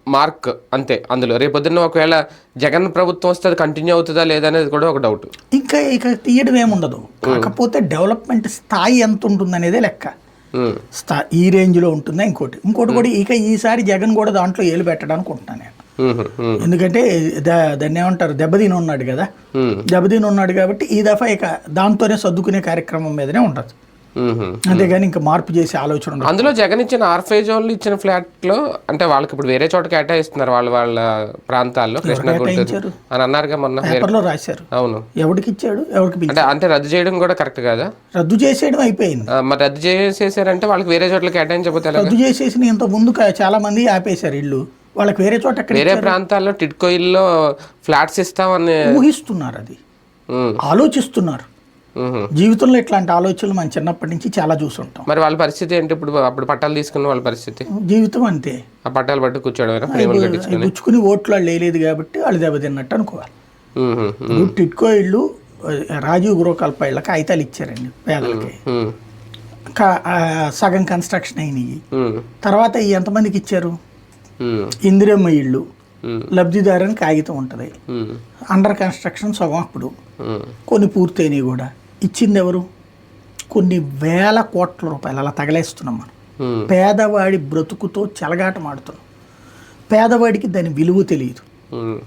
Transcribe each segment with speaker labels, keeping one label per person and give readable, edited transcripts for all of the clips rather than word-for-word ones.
Speaker 1: Mark అంతే. అందులో రేపొద్దున్న ఒకవేళ జగన్ ప్రభుత్వం వస్తే అది కంటిన్యూ అవుతుందా లేదా అనేది కూడా ఒక డౌట్.
Speaker 2: ఇక తీయడం ఏముండదు, కాకపోతే డెవలప్మెంట్ స్థాయి ఎంత ఉంటుంది అనేదే లెక్క. ఈ రేంజ్లో ఉంటుందా ఇంకోటి కూడా. ఇక ఈసారి జగన్ కూడా దాంట్లో ఏలు పెట్టడానికి ఉంటున్నాను నేను. ఎందుకంటే దాన్ని ఏమంటారు, దెబ్బతిని ఉన్నాడు కదా, దెబ్బతిని ఉన్నాడు కాబట్టి ఈ దఫా ఇక దాంతోనే సర్దుకునే కార్యక్రమం మీదనే ఉంటుంది. అంతేగాని ఇంకా మార్పు చేసే ఆలోచన ఉండదు.
Speaker 1: అందులో జగన్ ఇచ్చిన ఆర్ఫేజ్ వాళ్ళు ఇచ్చిన ఫ్లాట్ లో అంటే వాళ్ళకి ఇప్పుడు వేరే చోట కేటాయిస్తున్నారు, వాళ్ళ ప్రాంతాల్లో కృష్ణా గుంటూరు అని అన్నారుగా మొన్న
Speaker 2: పేపర్లో రాశారు.
Speaker 1: అవును,
Speaker 2: ఎవరికి ఇచ్చాడు, ఎవరికి
Speaker 1: అంటే రద్దు చేయడం కూడా కరెక్ట్ కదా.
Speaker 2: రద్దు చేసేయడం అయిపోయింది.
Speaker 1: మరి రద్దు చేసేసారంటే వాళ్ళకి వేరే చోట్ల కేటాయించకపోతే
Speaker 2: రద్దు చేసేసి ఇంత ముందు చాలా మంది ఆపేశారు ఇల్లు, వాళ్ళకి వేరే చోట
Speaker 1: వేరే ప్రాంతాల్లో టిడ్కో ఇల్లు ఫ్లాట్స్ ఇస్తామని
Speaker 2: ఊహిస్తున్నారు, అది ఆలోచిస్తున్నారు. జీవితంలో ఇట్లాంటి ఆలోచనలు మనం చిన్నప్పటి నుంచి చాలా చూసుంటాం.
Speaker 1: మరి వాళ్ళ పరిస్థితి ఏంటి ఇప్పుడు? అప్పుడు పట్టాలు తీసుకున్న వాళ్ళ పరిస్థితి,
Speaker 2: జీవితం అంతే.
Speaker 1: ఆ పట్టాలు పట్టు కూర్చోవడం
Speaker 2: గుచ్చుకుని ఓట్లు వాళ్ళు వేయలేదు కాబట్టి వాళ్ళు దెబ్బతిన్నట్టు అనుకోవాలి. టిడ్కో ఇళ్ళు రాజీవ్ గృహకల్ప ఇళ్ళకి కాగితాలు ఇచ్చారండి పేదలకి, సగం కన్స్ట్రక్షన్ అయినాయి. తర్వాత ఎంతమందికి ఇచ్చారు? ఇందిరమ్మ ఇళ్ళు లబ్ధిదారుని కాగితం ఉంటుంది, అండర్ కన్స్ట్రక్షన్ సగం అప్పుడు, కొన్ని పూర్తయినాయి కూడా. ఇచ్చింది ఎవరు? కొన్ని వేల కోట్ల రూపాయలు అలా తగలేస్తున్నాం మనం. పేదవాడి బ్రతుకుతో చెలగాటమాడుతున్నాం. పేదవాడికి దాని విలువ తెలియదు.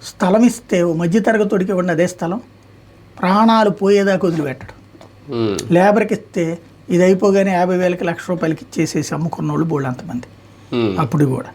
Speaker 2: స్థలం ఇస్తే మధ్యతరగతికి ఇవ్వండి అదే స్థలం, ప్రాణాలు పోయేదాకా వదిలిపెట్టడం. లేబర్కి ఇస్తే ఇది అయిపోగానే 50,000కి 1,00,000 రూపాయలకి ఇచ్చేసేసి అమ్ముకున్న వాళ్ళు బోళ్ళు అంతమంది అప్పుడు కూడా.